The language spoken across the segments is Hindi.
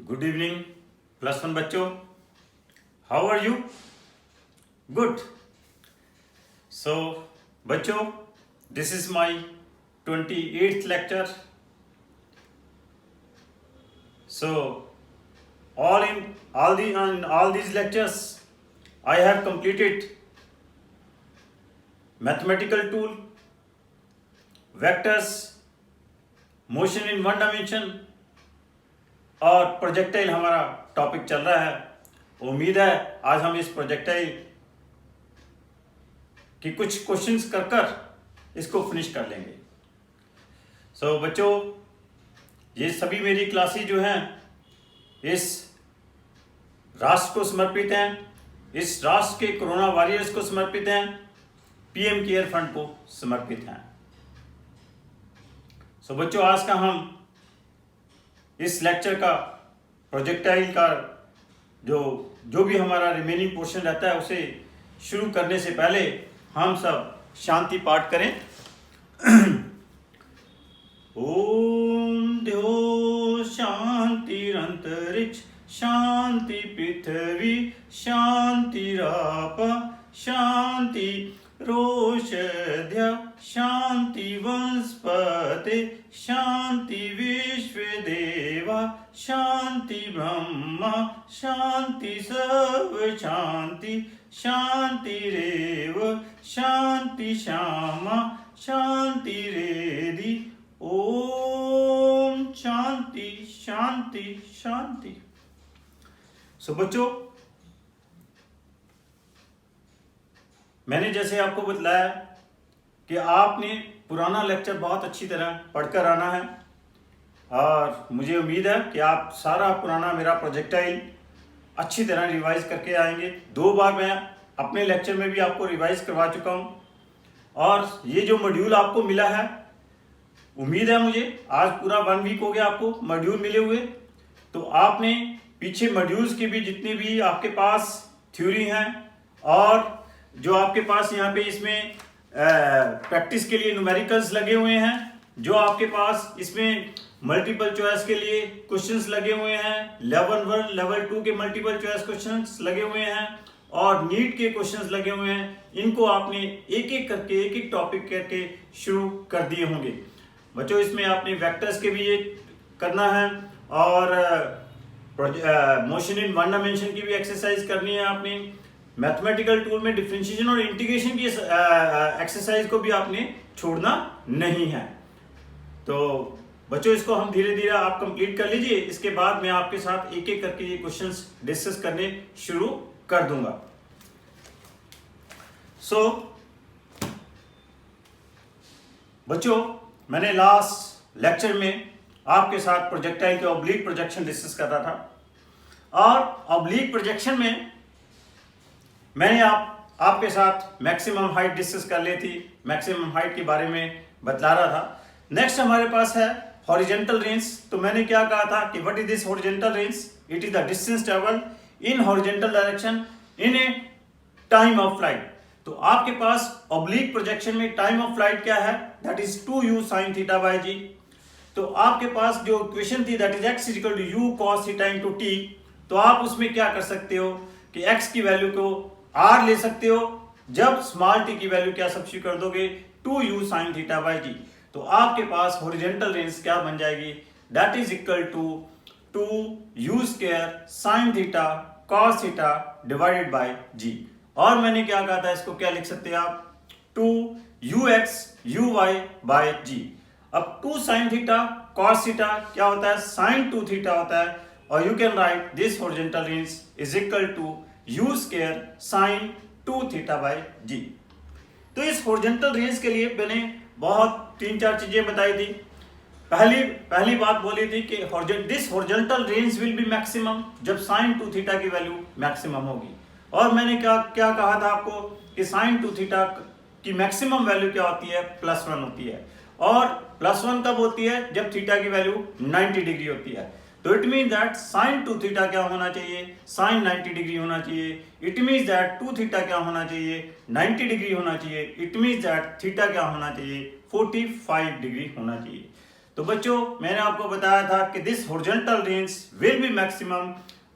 गुड इवनिंग +1 बच्चों, हाउ आर यू? गुड. सो बच्चों, this is my 28th lecture. So all these lectures I have completed mathematical tool, vectors, motion in one dimension और प्रोजेक्टाइल हमारा टॉपिक चल रहा है. उम्मीद है आज हम इस प्रोजेक्टाइल की कुछ क्वेश्चंस कर इसको फिनिश कर लेंगे. सो बच्चों, ये सभी मेरी क्लासेस जो हैं इस राष्ट्र को समर्पित हैं, इस राष्ट्र के कोरोना वॉरियर्स को समर्पित हैं, पीएम केयर फंड को समर्पित हैं. सो बच्चों, आज का हम इस लेक्चर का प्रोजेक्टाइल का जो भी हमारा रिमेनिंग पोर्शन रहता है उसे शुरू करने से पहले हम सब शांति पाठ करें. ओम द्यो शांतिरंतरिक्ष शांति पृथ्वी शांतिराप शांति रोषध्य शांति वनस्पति शांति विश्वदेवा शांति ब्रह्मा शांति सर्व शांति शांतिरेव शांति श्यामा शांति रेधि. ओम शांति शांति शांति. सो बच्चों, मैंने जैसे आपको बतलाया कि आपने पुराना लेक्चर बहुत अच्छी तरह पढ़कर आना है और मुझे उम्मीद है कि आप सारा पुराना मेरा प्रोजेक्टाइल अच्छी तरह रिवाइज करके आएंगे. 2 बार मैं अपने लेक्चर में भी आपको रिवाइज करवा चुका हूं और ये जो मॉड्यूल आपको मिला है, उम्मीद है मुझे आज पूरा 1 वीक हो गया आपको मॉड्यूल मिले हुए. तो आपने पीछे मॉड्यूल्स की भी जितनी भी आपके पास थ्योरी हैं और जो आपके पास यहाँ पे इसमें प्रैक्टिस के लिए न्यूमेरिकल्स लगे हुए हैं, जो आपके पास इसमें मल्टीपल चॉइस के लिए क्वेश्चंस लगे हुए हैं, लेवल 1 लेवल 2 के मल्टीपल चॉइस क्वेश्चंस लगे हुए हैं और नीट के क्वेश्चंस लगे हुए हैं, इनको आपने एक एक टॉपिक करके शुरू कर दिए होंगे. बच्चों, इसमें आपने वेक्टर्स के भी ये करना है और मोशन इन वन डायमेंशन की भी एक्सरसाइज करनी है. आपने मैथमेटिकल टूल में डिफरेंशिएशन और इंटीग्रेशन की एक्सरसाइज को भी आपने छोड़ना नहीं है. तो बच्चों, इसको हम धीरे धीरे आप कंप्लीट कर लीजिए. इसके बाद मैं आपके साथ एक एक करके ये क्वेश्चंस डिस्कस करने शुरू कर दूंगा. सो बच्चों, मैंने लास्ट लेक्चर में आपके साथ प्रोजेक्टाइल के ऑब्लिक प्रोजेक्शन डिस्कस कर रहा था और ऑब्लिक प्रोजेक्शन में मैंने आपके साथ मैक्सिमम हाइट डिस्कस कर ली थी, मैक्सिमम हाइट के बारे में बतला रहा था. नेक्स्ट हमारे पास है हॉरिजॉन्टल रेंज. तो मैंने क्या कहा था कि what is this horizontal range? It is the distance travel in horizontal direction in a time of flight. तो आपके पास ऑब्लिक प्रोजेक्शन में टाइम ऑफ फ्लाइट क्या है? That is 2u sin theta by g. तो आपके पास जो इक्वेशन थी that is x equal to u cos theta into t. तो आप उसमें क्या कर सकते हो कि x की वैल्यू को r ले सकते हो. जब स्मॉल t की वैल्यू क्या सब्स्टिट्यूट कर दोगे? 2u sin theta by g. तो आपके पास हॉरिजॉन्टल रेंज क्या बन जाएगी? That is equal to 2u square sin theta cos theta divided by g. और मैंने क्या कहा था, इसको क्या लिख सकते हैं आप? 2ux uy bye g. अब 2 sin थीटा cos थीटा क्या होता है? sin 2 थीटा होता है और you can write this horizontal range is equal to u square sin 2 theta by g. तो इस हॉरिजॉन्टल रेंज के लिए मैंने बहुत 3-4 चीजें बताई थी. पहली बात बोली थी कि this horizontal range will be maximum जब sin 2 थीटा की वैल्यू मैक्सिमम होगी. और मैंने क्या कहा था आपको कि sin 2 थीटा की मैक्सिमम वैल्यू क्या होती है? +1 होती है. और +1 कब होती है? जब थीटा की वैल्यू 90 डिग्री होती है. तो it mean that sin 2 theta क्या होना चाहिए? sin 90 डिग्री होना चाहिए. इट मीन्स दैट 2 थीटा क्या होना चाहिए? 90 डिग्री होना चाहिए. इट मीन्स दैट थीटा क्या होना चाहिए? 45 डिग्री होना चाहिए. तो बच्चों मैंने आपको बताया था कि this horizontal range will be maximum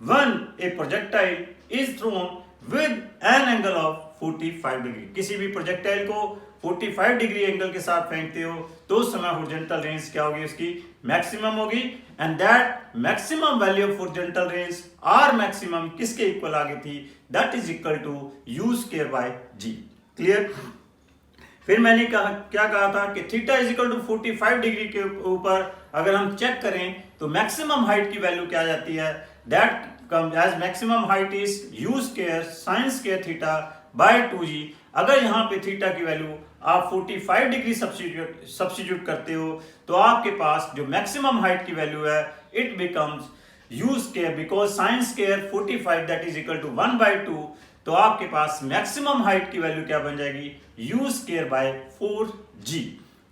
when A projectile is throne with an angle of 45 degree. किसी भी प्रोजेक्टाइल को 45 डिग्री एंगल के साथ फेंकते हो तो उस समय हॉरिजॉन्टल रेंज क्या होगी, उसकी मैक्सिमम होगी। And that maximum value of horizontal range R maximum किसके इक्वल आ गई थी, that is equal to u square by g. Clear. फिर मैंने क्या कहा था कि theta is equal to 45 degree के ऊपर अगर हम चेक करें तो मैक्सिमम हाइट की वैल्यू क्या आ जाती है, that come as maximum height is u square sine square theta by 2g। अगर यहाँ पे थीटा की वैल्यू आप 45 डिग्री सब्स्टिट्यूट करते हो तो आपके पास जो मैक्सिमम हाइट की वैल्यू है it becomes u square, because sine square 45 that is equal to 1/2। तो आपके पास मैक्सिमम हाइट की वैल्यू क्या बन जाएगी, यू स्क्वायर बाय 4g।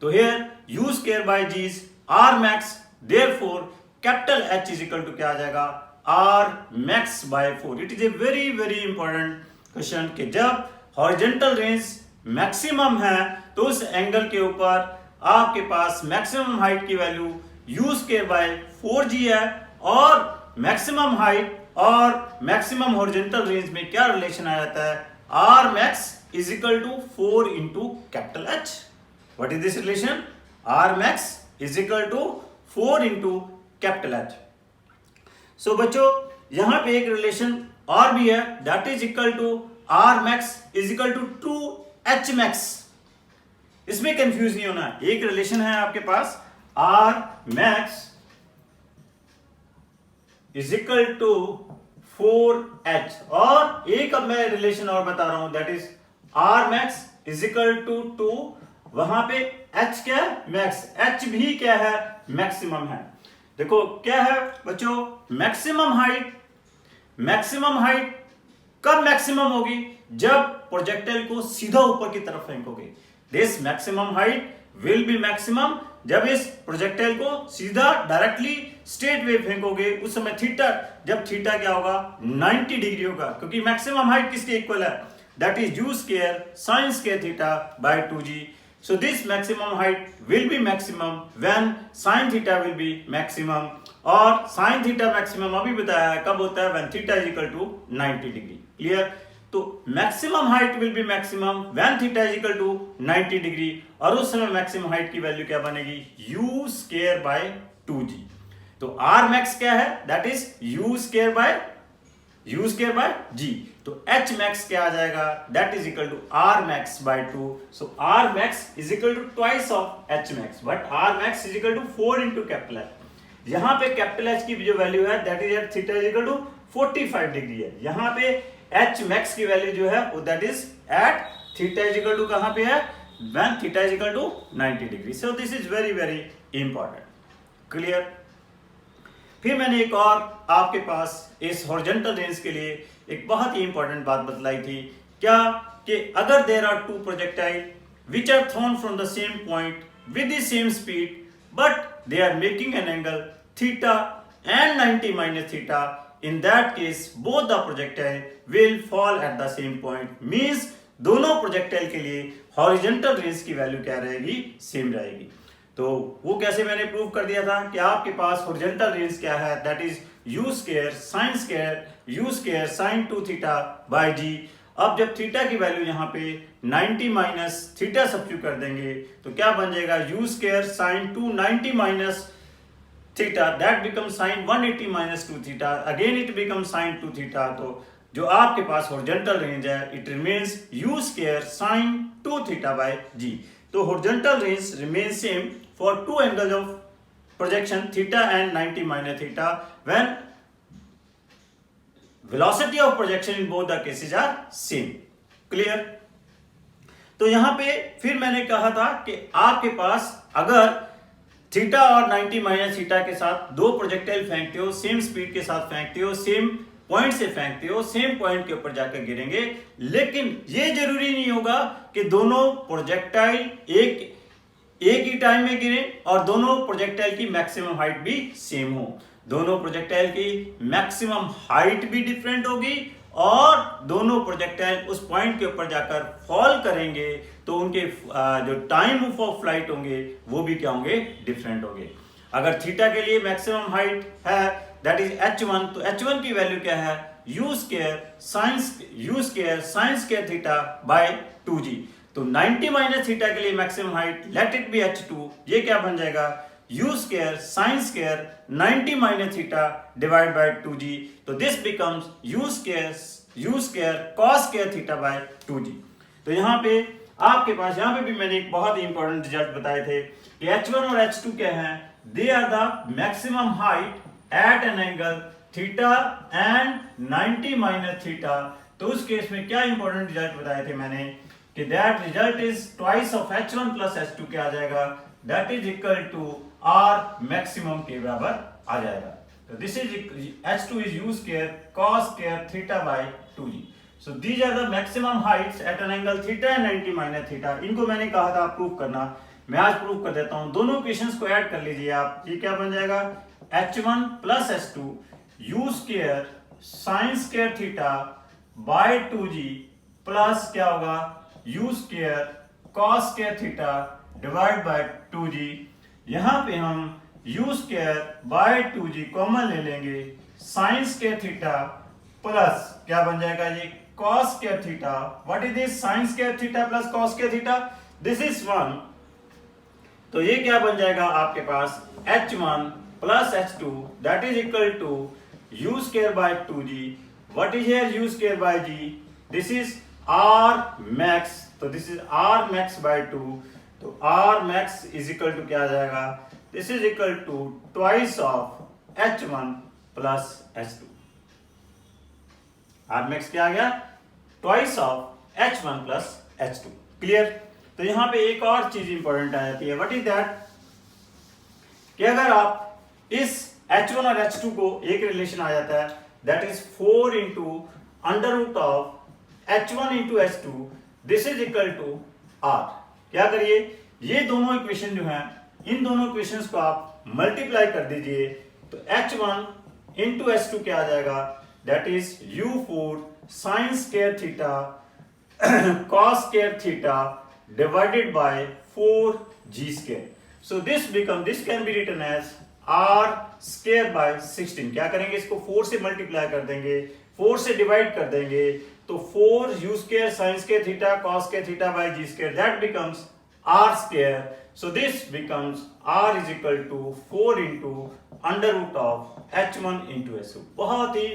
तो here u square by g is R max, therefore capital H is equal to क्या आ जाएगा, R max by 4। It is a very very important question कि जब हॉरिजॉन्टल रेंज मैक्सिमम है तो उस एंगल के ऊपर आपके पास मैक्सिमम हाइट की value u square by 4g है, और मैक्सिमम हाइट और मैक्सिमम हॉरिजॉन्टल रेंज में क्या रिलेशन आ जाता है, R max is equal to 4 into capital H। What is this relation, R max is equal to 4 into capital H। So बच्चों यहां पे एक रिलेशन और भी है, that is equal to R max is equal to 2h max. इसमें कंफ्यूज नहीं होना, एक रिलेशन है आपके पास R max is equal to 4h, और एक अब मैं रिलेशन और बता रहा हूं, that is R max is equal to 2, वहां पे h क्या है, मैक्स, h भी क्या है, मैक्सिमम है। देखो क्या है बच्चों, मैक्सिमम हाइट कब मैक्सिमम होगी, जब प्रोजेक्टाइल को सीधा ऊपर की तरफ फेंकोगे। This maximum height will be maximum जब इस प्रोजेक्टाइल को सीधा डायरेक्टली स्ट्रेट वे फेंकोगे, उस समय थीटा, जब थीटा क्या होगा, 90 डिग्री होगा, क्योंकि मैक्सिमम हाइट किसके इक्वल है, that is u square sine square theta by 2g। So this maximum height will be maximum when sin theta will be maximum, और sin theta maximum अभी बताया है कब होता है, when theta is equal to 90 degree। Clear? तो maximum height will be maximum when theta is equal to 90 degree, और उस समय maximum height की वैल्यू क्या बनेगी, u square by 2g। तो r max क्या है, that is u square by g। तो h max क्या आ जाएगा, that is equal to r max by 2। so r max is equal to twice of h max, but r max is equal to 4 into capital H। यहां पे कैपिटल H की जो वैल्यू है that is at theta is equal to 45 degree है, यहां पे h max की वैल्यू जो है वो that is at theta is equal to कहां पे है, when theta is equal to 90 degree. So this is very very important. Clear. फिर मैंने एक और आपके पास इस हॉरिजॉन्टल रेंज के लिए एक बहुत ही इंपॉर्टेंट बात बतलाई थी, क्या कि अगर there are two projectile which are thrown from the same point with the same speed but they are making an angle theta and 90 minus theta, in that case both the projectile will fall at the same point. Means दोनों प्रोजेक्टाइल के लिए हॉरिजॉन्टल रेंज की वैल्यू क्या रहेगी, सेम रहेगी। तो वो कैसे मैंने प्रूव कर दिया था कि आपके पास हॉरिजॉन्टल रेंज क्या है, that is u square sine 2 theta by g. अब जब थीटा की वैल्यू यहाँ पे 90 माइनस थीटा सब्स्टिट्यूट कर देंगे तो क्या बन जाएगा, u square sine 2 90 minus theta, that become sine 180 minus 2 theta, again it become sine 2 theta. तो जो आपके पास हॉरिजॉन्टल रेंज है it remains u square sine 2 theta by g. तो horizontal range remains same for two angles of projection theta and 90 minus theta when velocity of projection in both the cases are same। Clear? तो यहां पे फिर मैंने कहा था कि आपके पास अगर थीटा और 90 माइनस थीटा के साथ दो प्रोजेक्टाइल फेंकते हो, सेम स्पीड के साथ फेंकते हो, सेम पॉइंट से फेंकते हो, सेम पॉइंट के ऊपर जाकर गिरेंगे, लेकिन ये जरूरी नहीं होगा कि दोनों प्रोजेक्टाइल एक ही टाइम में गिरे और दोनों प्रोजेक्टाइल की मैक्सिमम हाइट भी सेम हो। दोनों प्रोजेक्टाइल की मैक्सिमम हाइट भी डिफरेंट होगी और दोनों प्रोजेक्टाइल उस पॉइंट के ऊपर जाकर फॉल करेंगे तो उनके जो टाइम ऑफ फ्लाइट होंगे वो भी क्या होंगे, डिफरेंट होंगे। अगर थीटा के लिए मैक्सिमम हाइट है दैट इज h1, तो h1 की वैल्यू क्या है, u square sine square theta by 2g। तो 90 माइनस थीटा के लिए maximum height let it be h2, ये क्या बन जाएगा, u square sine square 90 minus theta divide by 2g। तो this becomes u square cos square theta by 2g। तो यहाँ पे आपके पास, यहाँ पे भी मैंने एक बहुत ही इंपॉर्टेंट रिजल्ट बताए थे कि h1 और h2 क्या हैं, they are the maximum height at an angle theta and 90 minus theta. तो उस केस में क्या इंपॉर्टेंट रिजल्ट बताए थे मैंने कि that result is twice of h1 plus h2 क्या आ जाएगा, that is equal to r maximum के बराबर आ जाएगा। तो this is h2 is u square cos square theta by 2g। So these are the maximum heights at an angle theta and 90 minus theta। इनको मैंने कहा था प्रूव करना, मैं आज प्रूव कर देता हूं। दोनों इक्वेशंस को ऐड कर लीजिए आप, ये क्या बन जाएगा, h1 plus h2 u square sine square theta by 2g plus क्या होगा, u square cos square theta divide by 2g। यहां पे हम u square by 2g common ले लेंगे, साइन स्क्वायर थीटा प्लस क्या बन जाएगा, ये cos square theta. What is this, sine square theta plus cos square theta, this is 1। तो ये क्या बन जाएगा आपके पास, h1 plus h2 that is equal to u square by 2g। What is here u square by g, this is r max। तो this is r max by 2। तो r max is equal to क्या आ जाएगा, this is equal to twice of h1 plus h2। r max क्या आ गया, twice of h1 plus h2। Clear. तो यहां पे एक और चीज इंपॉर्टेंट आ जाती है, व्हाट इज दैट, कि अगर आप इस h1 और h2 को एक रिलेशन आ जाता है that is 4 into under root of h1 into h2, this is equal to r। क्या करिए, ये दोनों इक्वेशन जो हैं, इन दोनों इक्वेशंस को आप मल्टीप्लाई कर दीजिए तो h1 इंटू h2 क्या आ जाएगा, that is u4 sign square theta cos square theta divided by 4g square। So this can be written as r square by 16। क्या करेंगे, इसको 4 से मल्टीप्लाई कर देंगे, 4 से डिवाइड कर देंगे, तो 4 u square sin square theta cos square theta by g square, that becomes r square। So this becomes r is equal to 4 into under root of h1 into h2। बहुत ही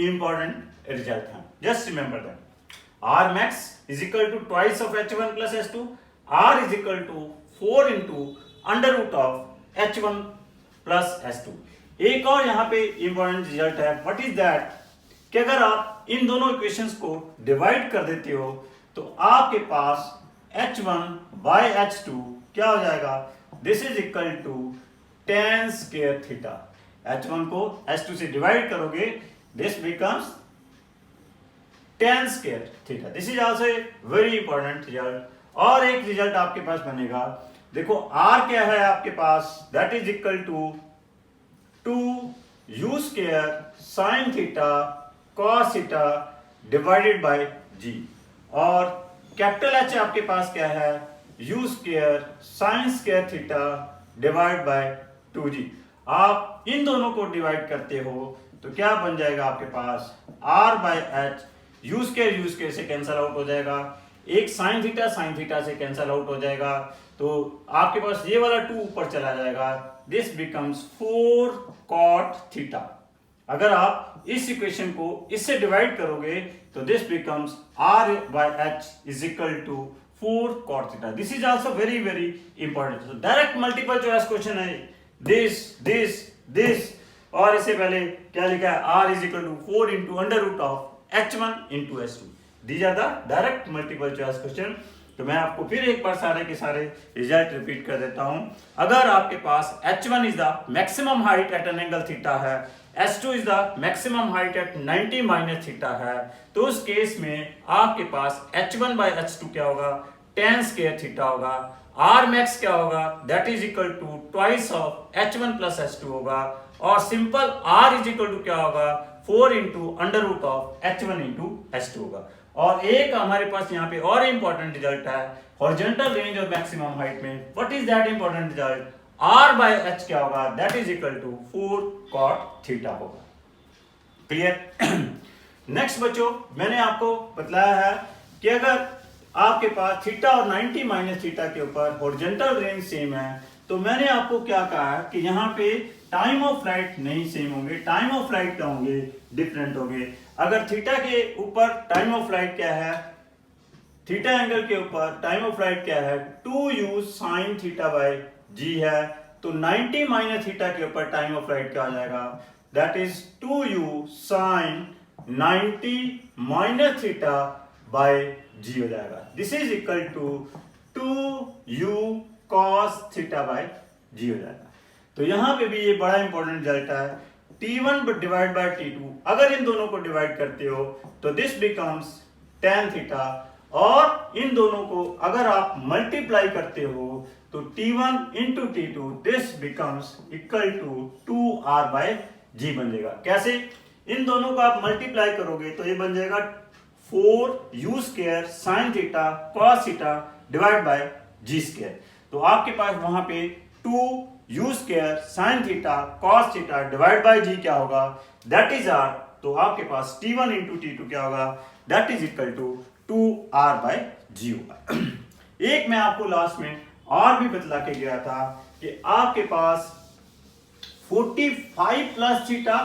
इंपॉर्टेंट रिजल्ट है, just remember that. r max is equal to twice of h1 plus h2, r is equal to 4 into under root of h1 plus h2। एक और यहाँ पे इंपॉर्टेंट रिजल्ट है, व्हाट इज दैट, कि अगर आप इन दोनों इक्वेशंस को डिवाइड कर देते हो तो आपके पास h1 by h2 क्या हो जाएगा, this is equal to tan square theta. h1 को h2 से डिवाइड करोगे, this becomes tan square theta. This is also a very important result. और एक रिजल्ट आपके पास बनेगा, देखो r क्या है आपके पास, that is equal to 2 u square sine theta cos theta divided by g। और कैपिटल H आपके पास क्या है, u square sine square theta divide by 2g। आप इन दोनों को डिवाइड करते हो तो क्या बन जाएगा आपके पास, r by h, u square से कैंसल आउट हो जाएगा, एक साइन थीटा से कैंसल आउट हो जाएगा, तो आपके पास ये वाला 2 ऊपर चला जाएगा, दिस बिकम्स 4 cot थीटा। अगर आप इस इक्वेशन को इससे डिवाइड करोगे तो this becomes r by h is equal to 4 cot theta. This is also very very important. Direct multiple choice question है, दिस और इससे पहले क्या लिखा है, r is equal to 4 into under root of h1 into h2। These are the direct multiple choice question। तो मैं आपको फिर एक बार सारे के सारे रिजल्ट रिपीट कर देता हूं। अगर आपके पास h1 is the maximum height at an angle theta है, h2 is the maximum height at 90 minus theta है, तो उस केस में आपके पास h1 by h2 क्या होगा, tan स्क्वायर थीटा होगा। r max क्या होगा, that is equal to twice of h1 plus h2 होगा। और simple r is equal to क्या होगा, 4 into under root of h1 into h2 होगा। और एक हमारे पास यहाँ पे और इंपॉर्टेंट रिजल्ट है हॉरिजॉन्टल रेंज और मैक्सिमम हाइट में। What is that important result? r by h क्या होगा? That is equal to 4 cot theta होगा। क्लियर? नेक्स्ट बच्चों, मैंने आपको बतलाया है कि अगर आपके पास थीटा और 90 माइनस थीटा के ऊपर हॉरिजॉन्टल रेंज सेम है, तो मैंने आपको क्या कहा है कि यहाँ पे टाइम ऑफ फ्लाइट नहीं सेम होंगे, टाइम ऑफ फ्लाइट क्या होंगे? डिफरेंट होंगे। अगर थीटा के ऊपर टाइम ऑफ फ्लाइट क्या है, थीटा एंगल के ऊपर टाइम ऑफ फ्लाइट क्या है? 2u sin theta by g है, तो 90 माइनस थीटा के ऊपर टाइम ऑफ फ्लाइट क्या आ जाएगा? That is 2u sin 90 minus theta by g हो जाएगा। This is equal to 2u cos theta by g हो जाएगा। तो यहां पे भी ये बड़ा इंपॉर्टेंट रिजल्ट है, t1 डिवाइड बाय t2। अगर इन दोनों को डिवाइड करते हो तो दिस बिकम्स tan थीटा, और इन दोनों को अगर आप मल्टीप्लाई करते हो तो t1 into t2 this becomes equal to 2r by g बन जाएगा। कैसे? इन दोनों को आप मल्टीप्लाई करोगे तो ये बन जाएगा 4u square sin theta cos theta divide by g square. तो आपके पास वहां पे 2u square sin theta cos theta divide by g क्या होगा? That is r। तो आपके पास t1 इंटू t2 क्या होगा? That is equal to 2r by g होगा। एक मैं आपको लास्ट में और भी बतला के गया था कि आपके पास 45 plus theta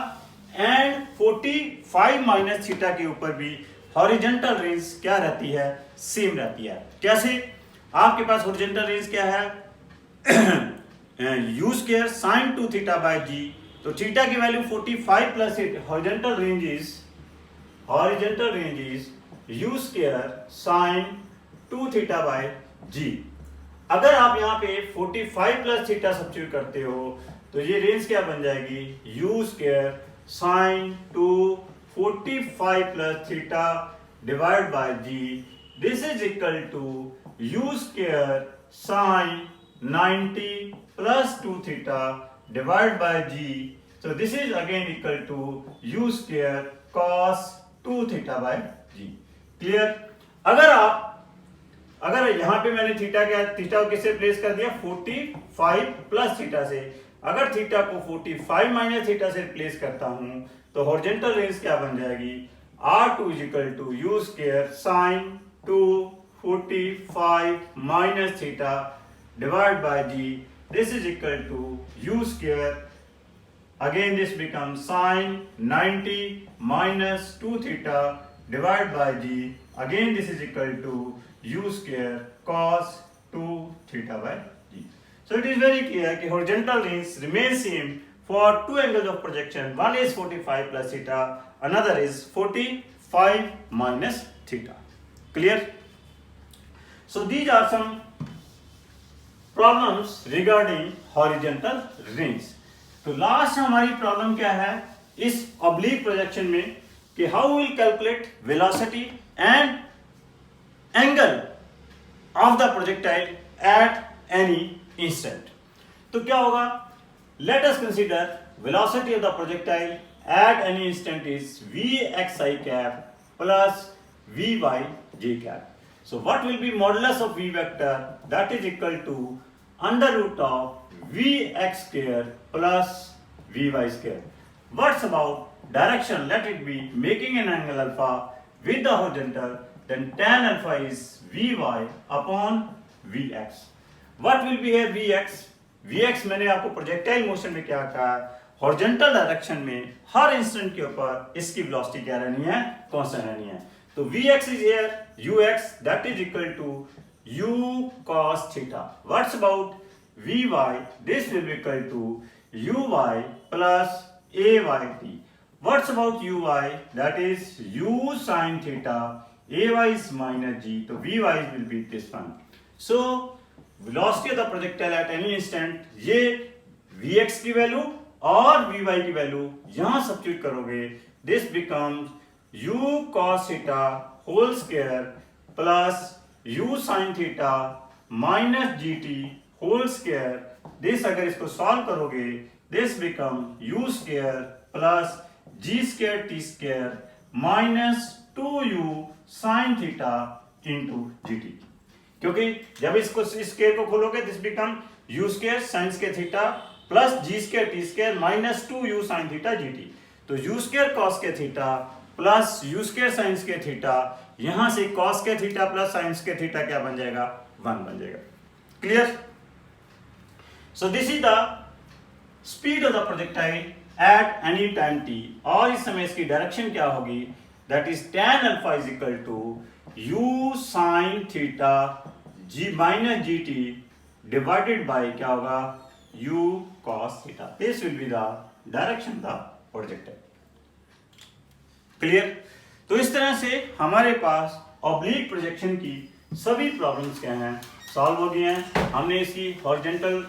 and 45 minus theta के ऊपर भी हॉरिजॉन्टल रेंज क्या रहती है? सेम रहती है। कैसे? आपके पास हॉरिजॉन्टल रेंज क्या है? u square sin 2 theta by g। तो थीटा की value 45 plus horizontal range is u square sin 2 theta by g। अगर आप यहाँ पे 45 प्लस थीटा सब्स्टिट्यूट करते हो तो ये रेंज क्या बन जाएगी? u square sin 2 45 plus theta divide by g। This is equal to u square sin 90 plus 2 theta divide by g। So this is again equal to u square cos 2 theta by g। Clear? अगर यहां पे मैंने थीटा को किससे प्लेस कर दिया? 45 प्लस थीटा से। अगर थीटा को 45 माइनस थीटा से प्लेस करता हूं तो हॉरिजॉन्टल रेंज क्या बन जाएगी? r2 is equal to u square sin 2 45 minus theta divide by g। This is equal to u square, again this becomes sin 90 minus 2 theta divided by g, again this is equal to u square cos 2 theta by g। So it is very clear कि horizontal range remains same for two angles of projection, one is 45 plus theta, another is 45 minus theta। Clear? So these are some problems regarding horizontal range। तो लास्ट हमारी प्रॉब्लम क्या है इस ऑब्लिक प्रोजेक्शन में कि how will calculate velocity and angle of the projectile at any instant. तो क्या होगा? Let us consider velocity of the projectile at any instant is vxi cap plus vy cap. So what will be modulus of v vector? That is equal to under root of vx square plus vy square। What's about direction? Let it be making an angle alpha with the horizontal, then tan alpha is vy upon vx। What will be here vx? vx मैंने आपको प्रोजेक्टाइल मोशन में क्या कहा? हॉरिजॉन्टल डायरेक्शन में हर इंस्टेंट के ऊपर इसकी वेलोसिटी क्या रहनी है? कांस्टेंट रहनी है। तो vx is here ux, that is equal to u cos theta। What's about vy? This will be equal to uy plus ayt। What's about uy? That is u sin theta, ay is minus g, so vy will be this one। So velocity of the projectile at any instant, ये vx की वैल्यू और vy की वैल्यू यहां सब्स्टिट्यूट करोगे, this becomes u cos theta whole square plus u sin theta minus gt whole square. This अगर इसको सॉल्व करोगे this become u square plus g square t square minus 2u sine theta into g t, क्योंकि जब इसको स्क्वायर को खोलोगे this become u square sine square theta plus g square t square minus 2u sine theta g t. तो u स्क्वायर कॉस के theta plus u square sine square theta, यहां से कॉस के theta plus sign square theta क्या बन जाएगा, 1 बन जाएगा। Clear? So this is the speed of the projectile at any time t, और इस समय इसकी डायरेक्शन क्या होगी, that is tan alpha is equal to u sine theta g minus g t divided by क्या होगा, u cos theta. This will be the direction of the projectile. Clear? तो इस तरह से हमारे पास ऑब्लिक प्रोजेक्शन की सभी प्रॉब्लम्स क्या हैं, सॉल्व हो गए हैं। हमने इसकी horizontal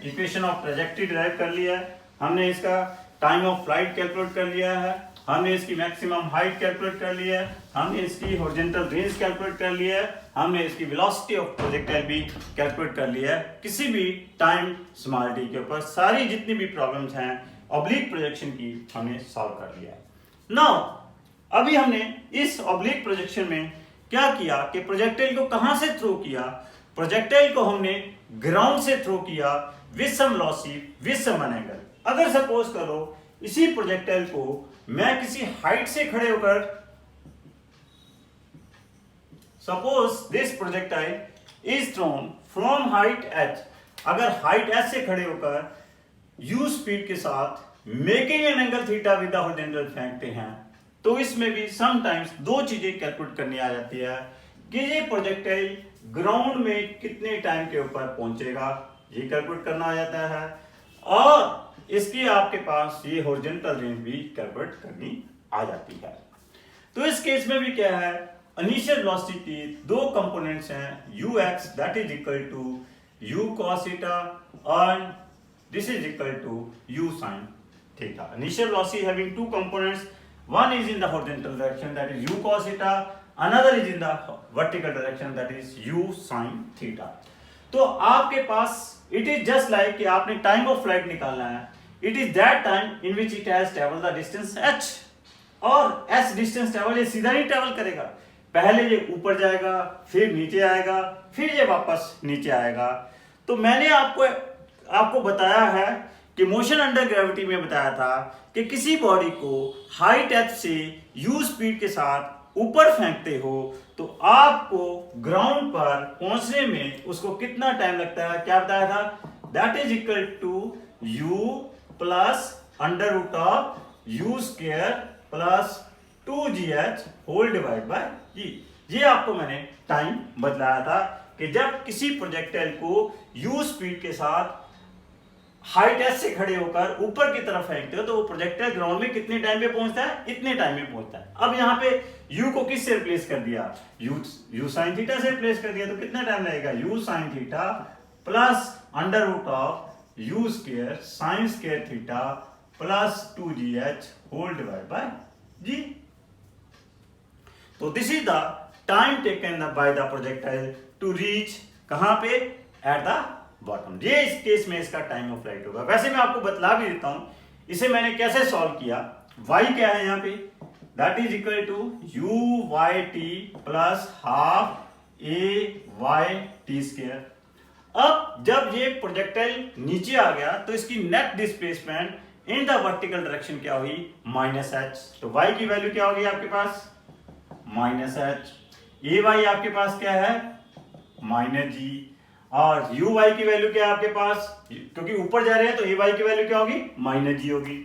equation of trajectory derive कर लिया है, हमने इसका टाइम ऑफ फ्लाइट कैलकुलेट कर लिया है, हमने इसकी मैक्सिमम हाइट कैलकुलेट कर लिया है, हमने इसकी हॉरिजॉन्टल रेंज कैलकुलेट कर लिया है, हमने इसकी वेलोसिटी ऑफ प्रोजेक्टाइल भी कैलकुलेट कर लिया है। किसी भी टाइम स्मॉल टी के ऊपर सारी जितनी भी प्रॉब्लम्स हैं ऑब्लिक प्रोजेक्शन की हमने सॉल्व कर लिया है। नाउ अभी हमने इस ऑब्लिक प्रोजेक्शन में क्या किया कि प्रोजेक्टाइल को कहां से थ्रो किया, प्रोजेक्टाइल को हमने ग्राउंड से थ्रो किया with some velocity with some angle. अगर सपोज करो इसी प्रोजेक्टाइल को मैं किसी हाइट से खड़े होकर, suppose this projectile is throne from height h, अगर हाइट h से खड़े होकर u स्पीड के साथ making an angle theta with the horizontal फेंकते हैं, तो इसमें भी समटाइम्स दो चीजें कैलकुलेट करनी आ जाती है कि ये प्रोजेक्टाइल ग्राउंड में कितने टाइम के ऊपर पहुंचेगा, ये कैलकुलेट करना आ जाता है, और इसकी आपके पास ये हॉरिजॉन्टल रेंज भी कैलकुलेट करनी आ जाती है। तो इस केस में भी क्या है, इनिशियल वेलोसिटी दो कंपोनेंट्स हैं, ux that is equal to u cos theta और this is equal to u sin theta. Initial velocity having two components, one is in the horizontal direction that is u cos theta, another is in the vertical direction that is u sin theta. तो आपके पास it is just like कि आपने time of flight निकालना है, it is that time in which it has traveled the distance h, और h distance travel ये सीधा नहीं travel करेगा, पहले ये ऊपर जाएगा फिर नीचे आएगा फिर ये वापस नीचे आएगा। तो मैंने आपको बताया है कि मोशन अंडर ग्रेविटी में बताया था कि किसी बॉडी को हाइट h से u स्पीड के साथ ऊपर फेंकते हो तो आपको ग्राउंड पर पहुंचने में उसको कितना टाइम लगता है, क्या बताया था, that is equal to u plus under root of u square plus 2gh whole divide by g। ये आपको मैंने टाइम बतलाया था कि जब किसी प्रोजेक्टाइल को u स्पीड के साथ हाइट h से खड़े होकर ऊपर की तरफ फेंकते हो तो वो प्रोजेक्टाइल ग्राउंड में कितने टाइम पे पहुंचता है, इतने टाइम में पहुंचता है। अब यहाँ पे u को किस से रिप्लेस कर दिया, u sin थीटा से रिप्लेस कर दिया, तो कितना टाइम लगेगा, u sin theta plus under root of u square sin square theta plus 2gh whole divide by g। तो this is the time taken by the projectile to reach कहां पे, एट द बॉटम। ये इस केस में इसका टाइम ऑफ फ्लाइट होगा। वैसे मैं आपको बतला भी देता हूं इसे मैंने कैसे सॉल्व किया। y क्या है यहाँ पे, that is equal to u y t plus half a y t square. अब जब ये प्रोजेक्टाइल नीचे आ गया तो इसकी net displacement in the vertical direction क्या हुई, माइनस h। तो y की वैल्यू क्या होगी आपके पास, माइनस h, a y आपके पास क्या है, माइनस g, और u y की वैल्यू क्या है आपके पास, क्योंकि ऊपर जा रहे हैं तो a y की वैल्यू क्या होगी, माइनस जी होगी।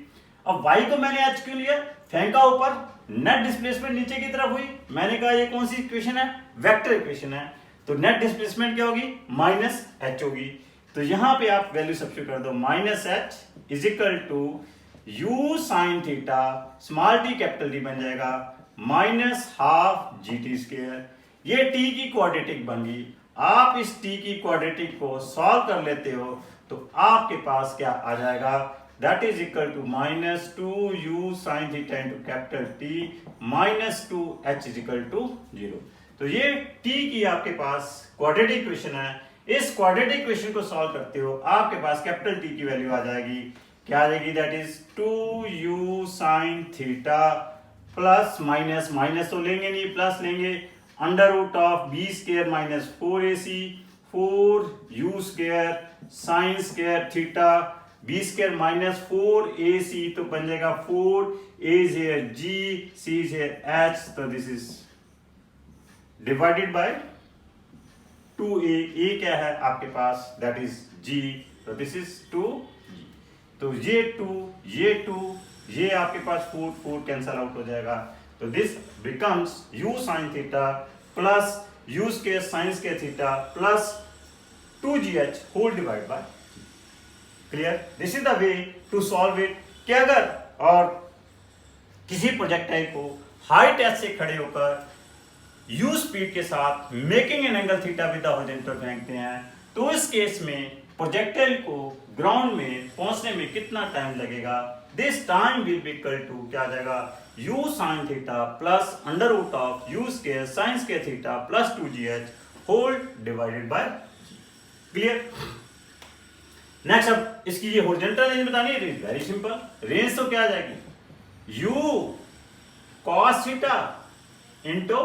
अब y को मैंने h क्यों लिया, फेंका ऊपर, नेट डिस्प्लेसमेंट नीचे की तरफ हुई, मैंने कहा ये कौन सी इक्वेशन है, वेक्टर इक्वेशन है, तो नेट डिस्प्लेसमेंट क्या होगी, माइनस h होगी। तो यहां पे आप वैल्यू सब्स्टिट्यूट कर दो, minus h is equal to u sine theta small t capital D बन जाएगा minus half g t square. ये t की क्वाड्रेटिक बन गई। आप इस t की क्वाड्रेटिक को सॉल्व कर लेते हो तो आपके पास क्या आ जाएगा, that is equal to minus 2u sine theta into capital T minus 2h is equal to 0। तो ये t की आपके पास क्वाड्रेटिक इक्वेशन है। इस क्वाड्रेटिक इक्वेशन को सॉल्व करते हो आपके पास कैपिटल T की वैल्यू आ जाएगी क्या आ जाएगी, that is 2u sine theta plus minus, minus तो लेंगे नहीं, प्लस लेंगे, under root of b square minus 4ac 4u square sine square theta b square minus 4ac, तो बन जाएगा 4a here g, c here h, तो this is divided by 2a, a क्या है आपके पास, दैट इज g, तो दिस इज 2g, तो ये 2 ये आपके पास 4 कैंसल आउट हो जाएगा, तो this becomes u sin theta plus u square sine square theta plus 2gh whole divide by, clear, this is the way to solve it. कि अगर और किसी प्रोजेक्टाइल को हाइट h से खड़े होकर u स्पीड के साथ making an angle theta with the horizontal फेंकते हैं, तो इस केस में प्रोजेक्टाइल को ग्राउंड में पहुंचने में कितना टाइम लगेगा, this time will be equal to क्या आ जाएगा, u sin theta plus under root of u square sine square theta plus 2gh whole divided by, clear. Next अब इसकी ये हॉरिजॉन्टल रेंज बतानी है, वेरी सिंपल, रेंज तो क्या आ जाएगी, u cos theta into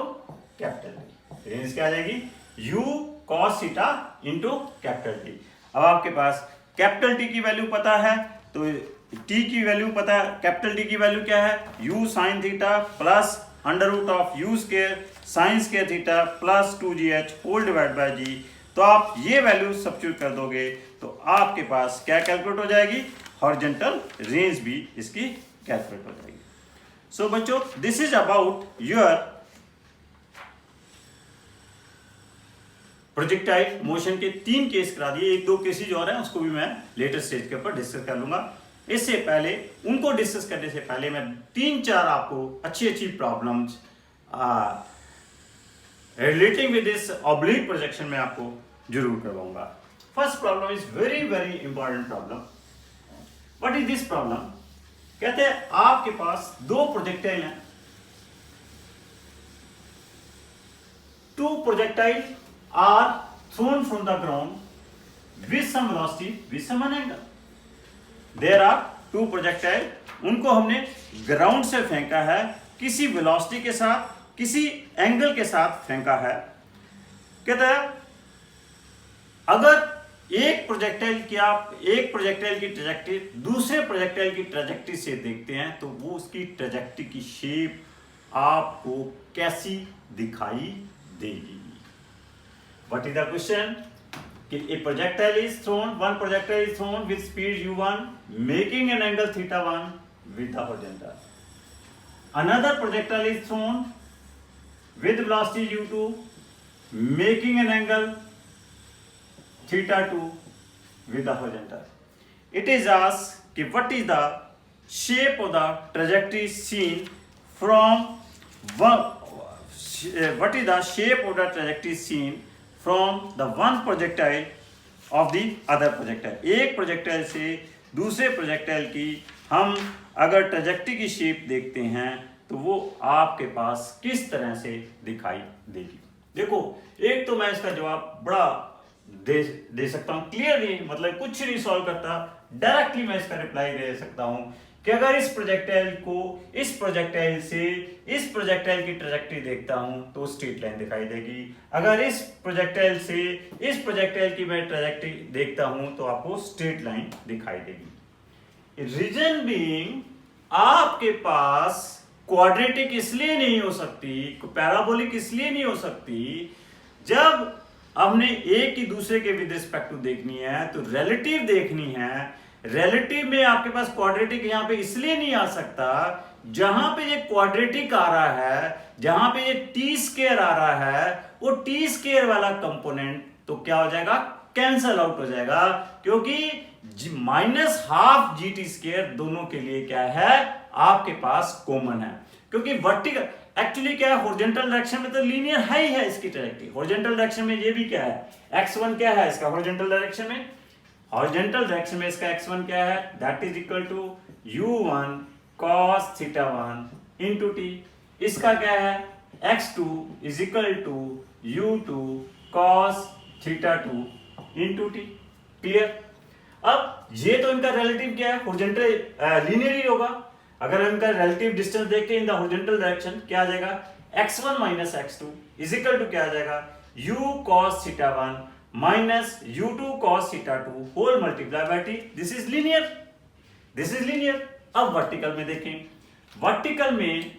capital T, range क्या आ जाएगी, u cos theta into capital T. अब आपके पास कैपिटल टी की वैल्यू पता है, तो टी की वैल्यू पता है, कैपिटल टी की वैल्यू क्या है, u sin theta plus under root of u square sine square theta plus 2gh whole divide by g, तो आप ये वैल्यू सब्स्टिट्यूट कर दोगे तो आपके पास क्या कैलकुलेट हो जाएगी, हॉरिजॉन्टल रेंज भी इसकी कैलकुलेट हो जाएगी। सो बच्चों, this is about your projectile motion के 3 केस करा दिए, 1-2 केसेज और हैं, उसको भी मैं लेटर स्टेज के ऊपर डिस्कस कर लूंगा। इससे पहले उनको डिस्कस करने से पहले मैं 3-4 आपको अच्छी problems relating with this oblique projection में आपको जरूर करवाऊंगा। First problem is very important problem. What is this problem, कहते हैं आपके पास 2 प्रोजेक्टाइल हैं, 2 projectile are thrown from the ground with some velocity with some angle. There are 2 projectile, उनको हमने ग्राउंड से फेंका है, किसी वेलोसिटी के साथ किसी एंगल के साथ फेंका है। कहता है अगर एक प्रोजेक्टाइल की ट्रैजेक्टरी दूसरे प्रोजेक्टाइल की ट्रैजेक्टरी से देखते हैं तो वो उसकी ट्रैजेक्टरी की शेप आपको कैसी दिखाई देगी। What is the question? A projectile is thrown, one projectile is thrown with speed u1, making an angle θ1 with the horizontal. Another projectile is thrown with velocity u2, making an angle θ2 with the horizontal. It is asked what is the shape of the trajectory seen from what is the shape of the trajectory seen from the one projectile of the other projectile। एक प्रोजेक्टाइल से दूसरे प्रोजेक्टाइल की हम अगर ट्रैजेक्टरी की शेप देखते हैं तो वो आपके पास किस तरह से दिखाई देगी। देखो, एक तो मैं इसका जवाब बड़ा दे सकता हूँ क्लियरली, मतलब कुछ नहीं सॉल्व करता, डायरेक्टली मैं इसका रिप्लाई दे सकता हूँ कि अगर इस प्रोजेक्टाइल से इस प्रोजेक्टाइल की ट्रैजेक्टरी देखता हूं तो स्ट्रेट लाइन दिखाई देगी। अगर इस प्रोजेक्टाइल से इस प्रोजेक्टाइल की मैं ट्रैजेक्टरी देखता हूं तो आपको स्ट्रेट लाइन दिखाई देगी। रीजन बीइंग, आपके पास क्वाड्रेटिक इसलिए नहीं हो सकती, पैराबोलिक इसलिए नहीं हो सकती, जब हमने एक ही दूसरे के विद रिस्पेक्ट टू देखनी है तो रिलेटिव देखनी है। रिलेटिव में आपके पास क्वाड्रेटिक यहां पे इसलिए नहीं आ सकता, जहां पे ये क्वाड्रेटिक आ रहा है, जहां पे ये टी स्क्वायर आ रहा है, वो टी स्क्वायर वाला कंपोनेंट तो क्या हो जाएगा, कैंसल आउट हो जाएगा, क्योंकि minus half g t square दोनों के लिए क्या है आपके पास कॉमन है। क्योंकि वर्टिकल एक्चुअली क्या है, हॉरिजॉन्टल डायरेक्शन में तो लीनियर है ही है इसकी ट्रैजेक्टरी। हॉरिजॉन्टल डायरेक्शन में ये भी क्या है, x1 क्या है इसका हॉरिजॉन्टल डायरेक्शन में, इसका x1 क्या है, that is equal to u1 cos θ1 into t. इसका क्या है, x2 is equal to u2 cos θ2 into t. Clear. अब ये तो इनका रिलेटिव क्या है, हॉरिजॉन्टल लीनियर ही होगा। अगर इनका रिलेटिव डिस्टेंस देख के इन द हॉरिजॉन्टल डायरेक्शन क्या आ जाएगा, x1 minus x2 is equal to क्या आ जाएगा, u cos theta 1 minus u2 cos theta 2 whole multiply by t। This is linear, this is linear. अब वर्टिकल में देखें, वर्टिकल में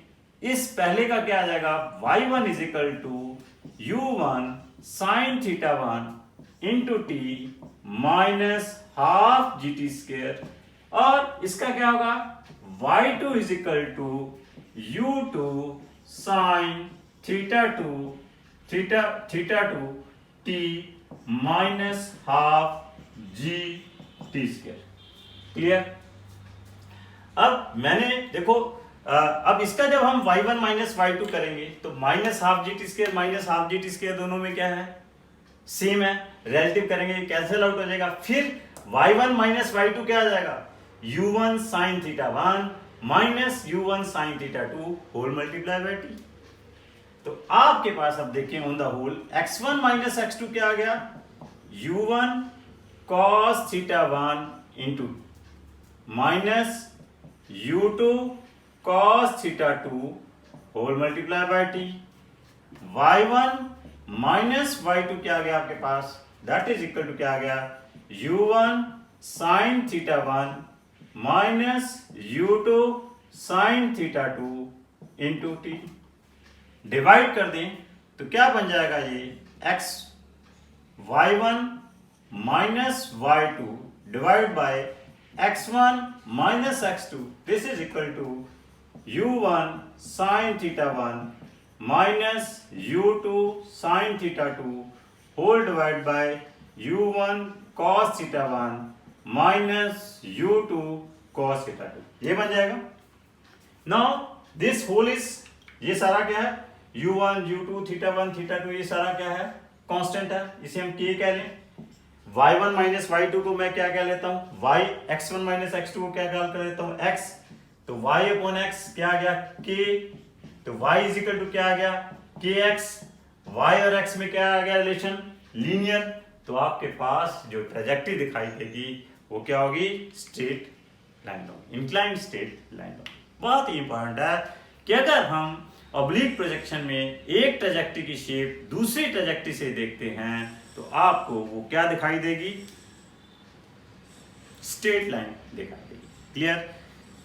इस पहले का क्या आ जाएगा, y1 is equal to u1 sine theta 1 into t minus half g t square, और इसका क्या होगा, y2 is equal to u2 sine theta 2 t minus half g t square. Clear. अब मैंने देखो अब इसका जब हम y1 माइनस y2 करेंगे तो minus half g t square minus half g t square दोनों में क्या है, सेम है। रिलेटिव करेंगे कैंसिल आउट हो जाएगा, फिर y1 माइनस y2 क्या आ जाएगा, u1 sine theta 1 minus u1 sine theta 2 whole multiply by t। तो आपके पास अब देखें on the whole x1 minus x2 क्या आ गया, u1 cos theta 1 into minus u2 cos theta 2 whole multiply by t। y1 minus y2 क्या आ गया आपके पास, दैट इज इक्वल टू क्या आ गया, u1 sine theta 1 minus u2 sine theta 2 into t. Divide कर दें तो क्या बन जाएगा, ये x y1 minus y2 divide by x1 minus x2, this is equal to u1 sine theta 1 minus u2 sine theta 2 whole divide by u1 cos theta 1 minus u2 cos theta 2, ये बन जाएगा। नाउ दिस होल इज, ये सारा क्या है, u1 u2 थीटा 1 थीटा 2, ये सारा क्या है, कांस्टेंट है, इसे हम k कह लें। y1 माइनस y2 को मैं क्या कह लेता हूं, y, x1 माइनस x2 को क्या कर लेता हूं, x, तो y अपॉन x क्या आ गया, k, तो y इज इक्वल टू क्या आ गया, kx, y और x में क्या आ गया रिलेशन, लीनियर। तो आपके पास जो ट्रेजेक्टरी दिखाई देगी वो क्या होगी, स्ट्रेट लाइन होगी, इंक्लाइंड स्ट्रेट लाइन होगी। बहुत ही इंपॉर्टेंट है कि अगर हम ऑब्लिक प्रोजेक्शन में एक ट्रेजेक्टरी की शेप दूसरी ट्रेजेक्टरी से देखते हैं तो आपको वो क्या दिखाई देगी, स्ट्रेट लाइन दिखाई देगी। क्लियर।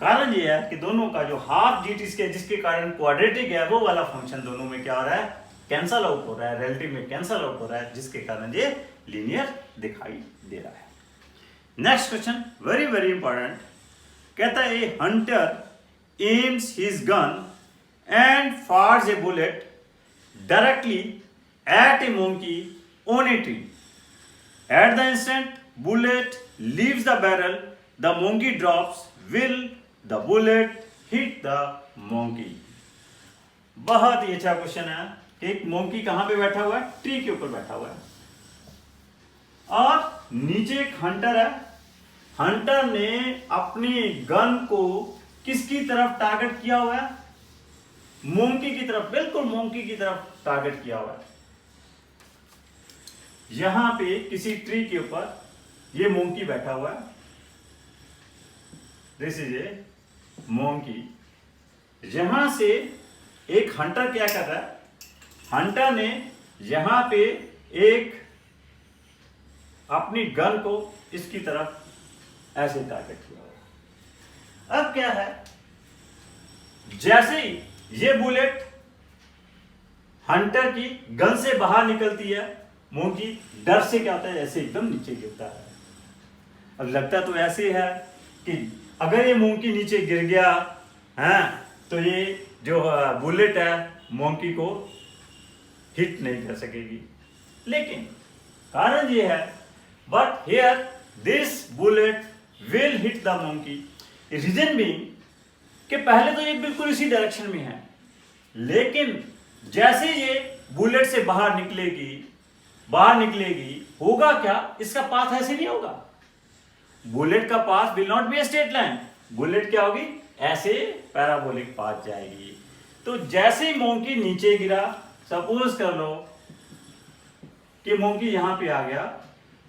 कारण ये है कि दोनों का जो हाफ जी टी स्क्वायर जिसके कारण क्वाड्रेटिक है वो वाला फंक्शन दोनों में क्या हो रहा है, कैंसल आउट हो रहा है, रिलेटिव में कैंसल आउट हो रहा है, जिसके कारण ये लीनियर दिखाई दे रहा है। Next question very very important, कहता है ए Hunter AIIMS his gun and fires a bullet directly at a monkey on a tree. At the instant bullet leaves the barrel, the monkey drops. Will the bullet hit the monkey? बहुत ही अच्छा क्वेश्चन है कि एक मोंकी कहां पे बैठा हुआ है, ट्री के ऊपर बैठा हुआ है, और नीचे एक हंटर है। हंटर ने अपनी गन को किसकी तरफ टारगेट किया हुआ है, मोंकी की तरफ, बिल्कुल मोंकी की तरफ टारगेट किया हुआ है। यहां पे किसी ट्री के ऊपर ये मोंकी बैठा हुआ है, दिस इज ए मोंकी। यहां से एक हंटर क्या कर रहा है, हंटर ने यहां पे एक अपनी गन को इसकी तरफ ऐसे टारगेट किया हुआ है। अब क्या है, जैसे ही ये बुलेट हंटर की गन से बाहर निकलती है, मोंकी डर से क्या होता है, ऐसे एकदम नीचे गिरता है। अब लगता तो ऐसे है कि अगर ये मोंकी नीचे गिर गया है तो ये जो बुलेट है मोंकी को हिट नहीं कर सकेगी, लेकिन कारण ये है, but here this bullet will hit the monkey. Reason being कि पहले तो ये बिल्कुल इसी डायरेक्शन में है, लेकिन जैसे ये बुलेट से बाहर निकलेगी होगा क्या, इसका पाथ ऐसे नहीं होगा, बुलेट का path will not be a straight line, bullet क्या होगी, ऐसे पैराबोलिक पाथ जाएगी। तो जैसे ही मोंकी नीचे गिरा, सपोज कर लो कि मोंकी यहां पे आ गया,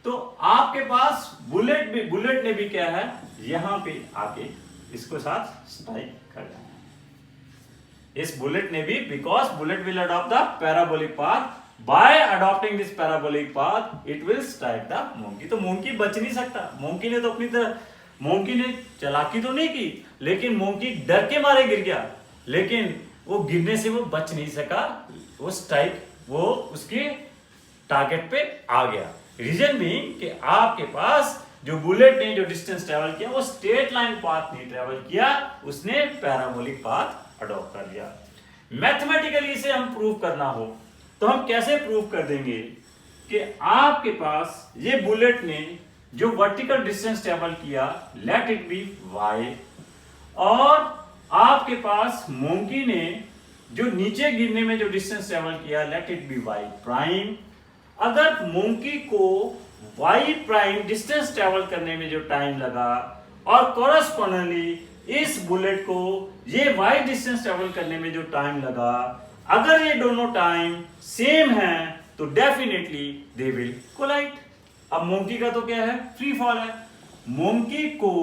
तो आपके पास बुलेट ने भी क्या है, यहां पे आके इसको साथ स्ट्राइक कर रहा है। इस बुलेट ने भी, because bullet will adopt the parabolic path, bye adopting this parabolic path it will strike the monkey. तो मोंकी बच नहीं सकता। मोंकी ने तो अपनी तरह, मोंकी ने चालाकी तो नहीं की, लेकिन मोंकी डर के मारे गिर गया, लेकिन वो गिरने से वो बच नहीं सका, वो स्ट्राइक वो उसके टारगेट पे आ गया। रीजन भी कि आपके पास जो बुलेट ने जो डिस्टेंस ट्रेवल किया वो स्ट्रेट लाइन पाथ नहीं ट्रेवल किया, उसने पैराबोलिक पाथ अडॉप्ट कर लिया। मैथमेटिकली इसे हम प्रूव करना हो तो हम कैसे प्रूव कर देंगे कि आपके पास ये बुलेट ने जो वर्टिकल डिस्टेंस ट्रेवल किया, लेट इट बी y, और आपके पास मोंकी ने जो नीचे गिरने में जो डिस्टेंस ट्रेवल किया, let it be y prime. अगर मोंकी को y प्राइम डिस्टेंस ट्रेवल करने में जो टाइम लगा और कॉरस्पॉन्डिंगली इस बुलेट को ये y डिस्टेंस ट्रेवल करने में जो टाइम लगा, अगर ये दोनों टाइम सेम है तो डेफिनेटली दे विल कोलाइड। अब मोंकी का तो क्या है, फ्री फॉल है। मोंकी को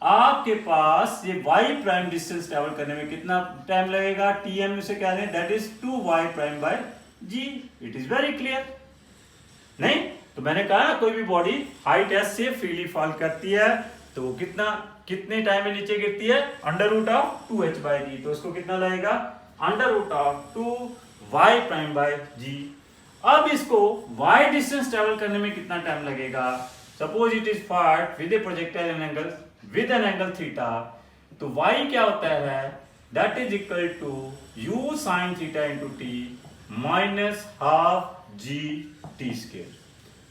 आपके पास ये y प्राइम डिस्टेंस ट्रेवल करने में कितना टाइम लगेगा, tm से क्या लें, that is 2y prime by g। It is very clear. नहीं तो मैंने कहा कोई भी बॉडी हाइट s से फ्रीली फॉल करती है तो वो कितने टाइम में नीचे गिरती है, under root of 2h by g। तो उसको कितना लगेगा, under root of 2y prime by g। अब इसको y डिस्टेंस ट्रेवल करने में कितना टाइम लगेगा, suppose it is fire with a projectile angle with an angle theta, तो y क्या होता है, that is equal to u sine theta into t minus half g t square.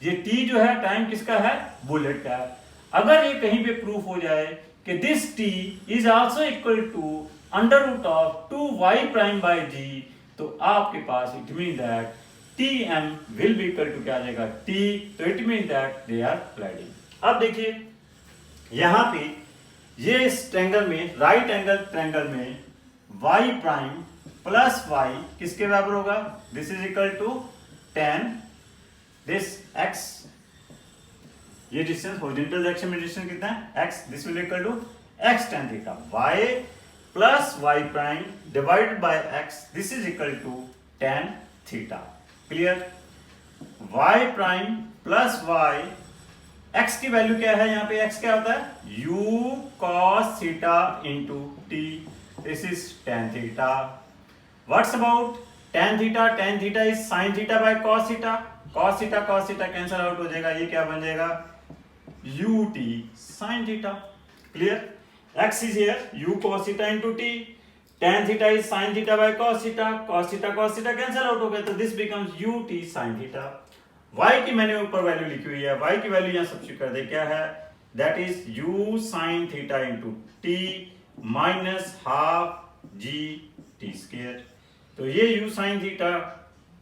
ये t जो है टाइम किसका है, बुलेट का है। अगर ये कहीं पे प्रूफ हो जाए कि this t is also equal to under root of 2y prime by g, तो आपके पास it mean that tm will be equal to क्या आ जाएगा, t, तो it mean that they are colliding. अब देखिए यहां पे ये इस ट्रायंगल में, राइट एंगल ट्रायंगल में y प्राइम प्लस y किसके बराबर होगा, this is equal to tan this x, ये डिस्टेंस हॉरिजॉन्टल डायरेक्शन में डिस्टेंस कितना है x, this will equal to x tan theta, y plus y prime divided by x, this is equal to tan theta. Clear. y prime plus y, x की वैल्यू क्या है, यहाँ पे x क्या होता है, u cos theta into t, this is tan theta. What's about tan theta, tan theta is sin theta bye cos theta, cos theta cancel out हो जाएगा, ये क्या बन जाएगा, ut sin theta. Clear. x is here u cos theta into t, tan theta is sin theta bye cos theta cancel out हो गया, तो this becomes ut sin theta. y की मैंने ऊपर वैल्यू लिखी हुई है, y की वैल्यू यहां सब्स्टिट्यूट कर दे, क्या है, that is u sin theta into t minus half g t square. तो ये u sin theta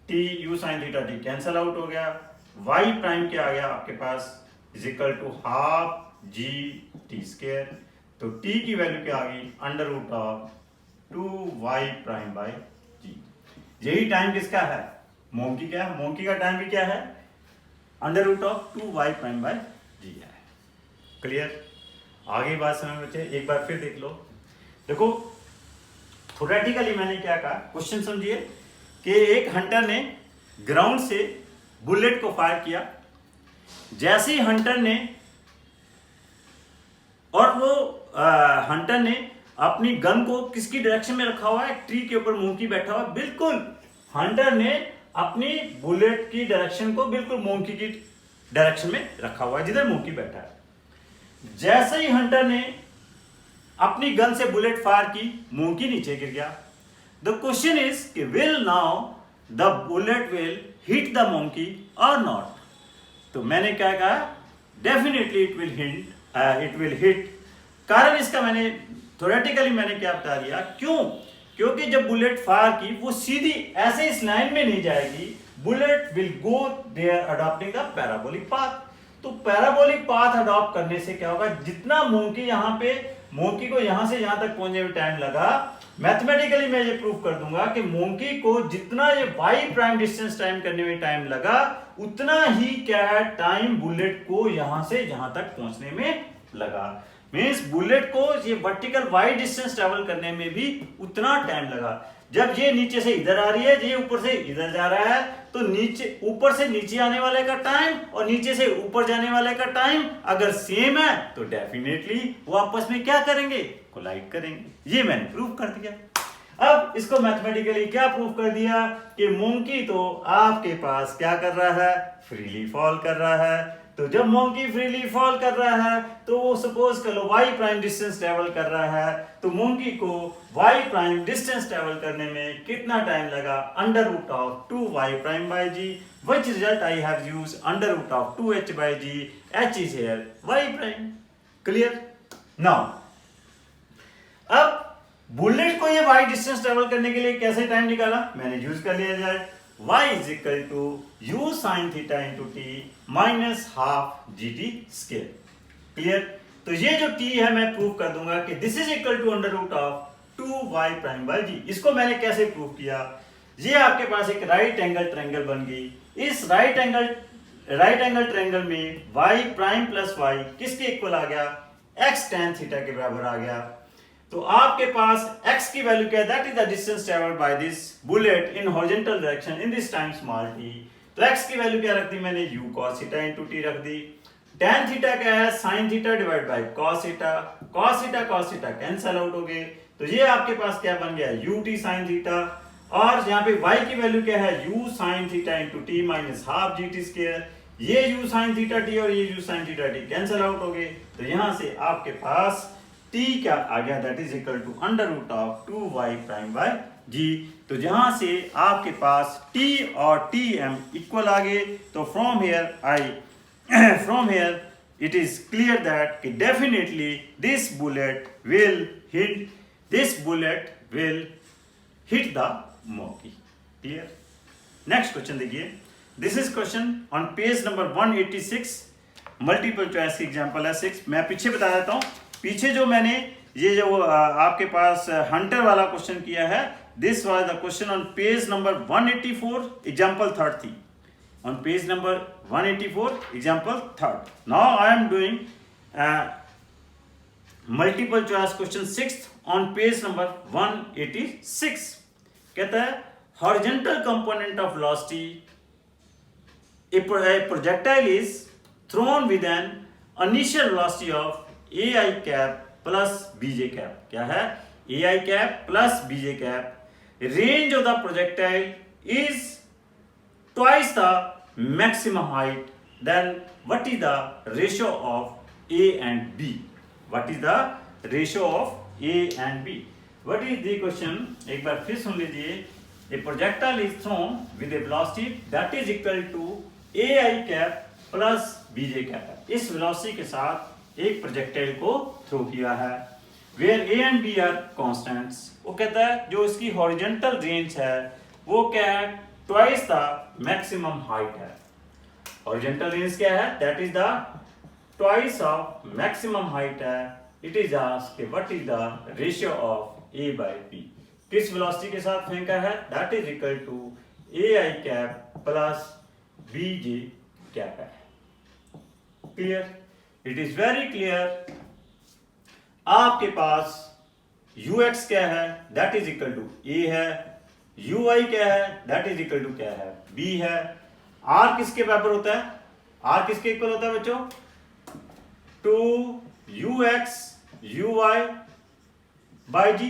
t cancel out हो गया, y प्राइम क्या आ गया आपके पास, is equal to half g t square. तो t की वैल्यू क्या आ गई, under root of 2y prime by g। यही टाइम किसका है, मोंकी का है। मोंकी का टाइम भी क्या है, under root of 2y prime by g है। क्लियर। आगे बात समझ बच्चे, एक बार फिर देख लो। देखो थ्योरेटिकली मैंने क्या कहा, क्वेश्चन समझिए कि एक हंटर ने ग्राउंड से बुलेट को फायर किया, जैसे ही हंटर ने, और वो हंटर ने अपनी गन को किसकी डायरेक्शन में रखा हुआ है, ट्री के ऊपर मोंकी बैठा हुआ है, बिल्कुल हंटर ने अपनी बुलेट की डायरेक्शन को बिल्कुल मोंकी की डायरेक्शन में रखा हुआ है, जिधर मोंकी बैठा है। जैसे ही हंटर ने अपनी गन से बुलेट फायर की, मोंकी नीचे गिर गया। द क्वेश्चन इज कि will now the bullet will hit the monkey और नॉट। तो मैंने क्या कहा, डेफिनेटली इट विल हिट। कारण इसका मैंने थ्योरेटिकली मैंने क्या बता दिया, क्यों, क्योंकि जब बुलेट फायर की वो सीधी ऐसे इस लाइन में नहीं जाएगी, bullet will go there adopting the parabolic path. तो पैराबोलिक पाथ अडॉप्ट करने से क्या होगा, जितना मोंकी को यहां से यहां तक पहुंचने में टाइम लगा, मैथमेटिकली मैं ये प्रूव कर दूंगा कि मोंकी को जितना ये वाई प्राइम डिस्टेंस टाइम करने में टाइम लगा उतना ही क्या है टाइम बुलेट को यहां से यहां तक पहुंचने में लगा। मींस बुलेट को ये वर्टिकल वाई डिस्टेंस ट्रेवल करने में भी उतना टाइम लगा। जब ये नीचे से इधर आ रही है, ये ऊपर से इधर जा रहा है, तो नीचे ऊपर से नीचे आने वाले का टाइम और नीचे से ऊपर जाने वाले का टाइम अगर सेम है तो डेफिनेटली वो आपस में क्या करेंगे, कोलाइड करेंगे। ये मैंने प्रूव कर दिया। अब इसको मैथमेटिकली क्या प्रूव कर दिया कि मोंकी तो आपके पास क्या कर रहा है, फ्रीली फॉल कर रहा है। तो जब मोंकी फ्रीली फॉल कर रहा है तो वो सपोज कर लो y प्राइम डिस्टेंस ट्रेवल कर रहा है, तो मोंकी को y प्राइम डिस्टेंस ट्रेवल करने में कितना टाइम लगा, under root of 2y prime by g, which result I have used under root of 2h by g, h is here y prime. Clear? Now अब बुलेट को ये y डिस्टेंस ट्रेवल करने के लिए कैसे टाइम निकाला, मैंने यूज कर लिया जाए y is equal to u sin theta into t minus half gt square। Clear? तो ये जो t है मैं प्रूव कर दूंगा कि this is equal to under root of 2y prime by g. इसको मैंने कैसे प्रूव किया, ये आपके पास एक राइट एंगल ट्रायंगल बन गई। इस राइट एंगल ट्रायंगल में y प्राइम प्लस y किसके इक्वल आ गया, x tan थीटा के बराबर आ गया। तो आपके पास x की वैल्यू क्या है, that is the distance travelled by this bullet in horizontal direction in this time small t। तो x की वैल्यू क्या रख दी मैंने, u cos theta into t रख दी। tan थीटा क्या है, sin theta divide bye cos theta. cos theta cancel out हो गए, तो ये आपके पास क्या बन गया, ut sin थीटा। और यहाँ पे y की वैल्यू क्या है, u sin theta into t minus half gt square. ये u sin थीटा t और ये u sin theta t cancel out हो गए, तो यहां से आपके पास t क्या आ गया, that is equal to under root of 2y prime by g. तो जहां से आपके पास t और tm इक्वल आ गए, तो from here it is clear that definitely this bullet will hit the monkey. Clear? Next question देखिए, this is question on page number 186, multiple choice की एग्जांपल है 6। मैं पीछे बता देता हूं, पीछे जो मैंने ये जो आपके पास हंटर वाला क्वेश्चन किया है, this was the question on page number 184 example 3rd थी, on page number 184 example 3rd। Now I am doing multiple choice question 6th on page number 186। कहता है horizontal component of velocity a projectile is thrown with an initial velocity of ai cap plus bj cap। क्या है, ai cap plus bj cap। range of the projectile is twice the maximum height, then what is the ratio of a and b? What is the ratio of a and b? What is the question? एक बार फिर सुन लीजिए। A projectile is thrown with a velocity that is equal to ai cap plus bj cap। इस वेलोसिटी के साथ एक प्रोजेक्टाइल को थ्रो किया है, where a and b are constants. वो कहता है जो इसकी हॉरिजॉन्टल रेंज है वो क्या है, ट्वाइस द मैक्सिमम हाइट है। हॉरिजॉन्टल रेंज क्या है, that is the twice of maximum height है। It is asked what is the ratio of a by b। किस वेलोसिटी के साथ फेंका है, that is equal to ai cap plus bj cap है। Clear? It is very clear. आपके पास ux क्या है, that is equal to a है, uy क्या है, दैट इज इक्वल टू क्या है, b है। r किसके बराबर होता है, r किसके इक्वल होता है बच्चों, 2ux uy बाई जी,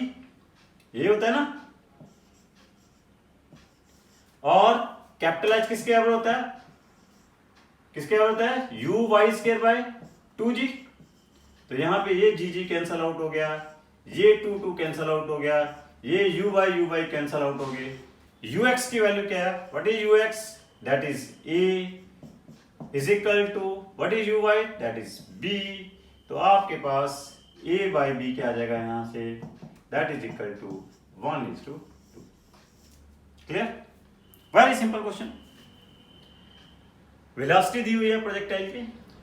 ये होता है ना। और कैपिटल H किसके बराबर होता है, किसके बराबर होता है, u y square by 2g। तो यहां पे ये g कैंसल आउट हो गया, ये 2 कैंसल आउट हो गया, ये u y कैंसल आउट हो गए। ux की वैल्यू क्या है, what is ux, that is a is equal to what is uy, that is b। तो आपके पास a बाई b क्या आ जाएगा यहां से, that is equal to 1:2। Clear? Very simple question. Velocity दी हुई है प्रोजेक्टाइल की,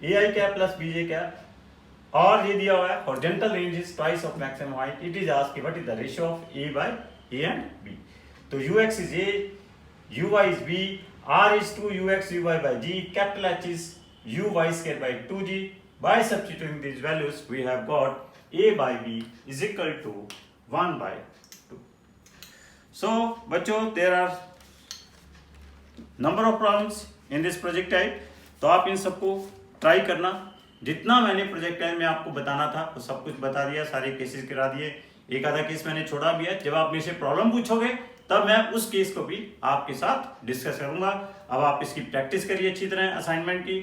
ai cap plus bj cap. और ये दिया हुआ है horizontal range is twice of maximum height, it is asked what is the ratio of A by A and B. तो ux is a, uy is b, r is 2 ux uy by g, capital H is uy square by 2g. By substituting these values we have got a by b is equal to 1 by 2. So बच्चों there are number of problems in this projectile, तो आप इन सबको ट्राई करना। जितना मैंने प्रोजेक्टाइल में आपको बताना था वो सब कुछ बता दिया, सारे केसेस करा दिए, एक आधा केस मैंने छोड़ा भी है। जब आप मेरे से प्रॉब्लम पूछोगे तब मैं उस केस को भी आपके साथ डिस्कस करूंगा। अब आप इसकी प्रैक्टिस करिए अच्छी तरह, असाइनमेंट की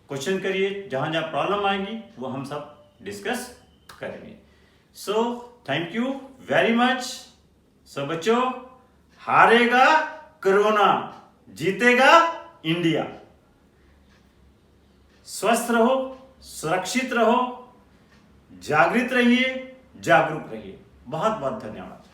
क्वेश्चन करिए, जहां जहां प्रॉब्लम आएंगी वो हम सब डिस्कस करेंगे। So thank you very much. सो बच्चों, हारेगा कोरोना, जीतेगा इंडिया। स्वस्थ रहो, सुरक्षित रहो, जागृत रहिए, जागरूक रहिए। बहुत बहुत धन्यवाद।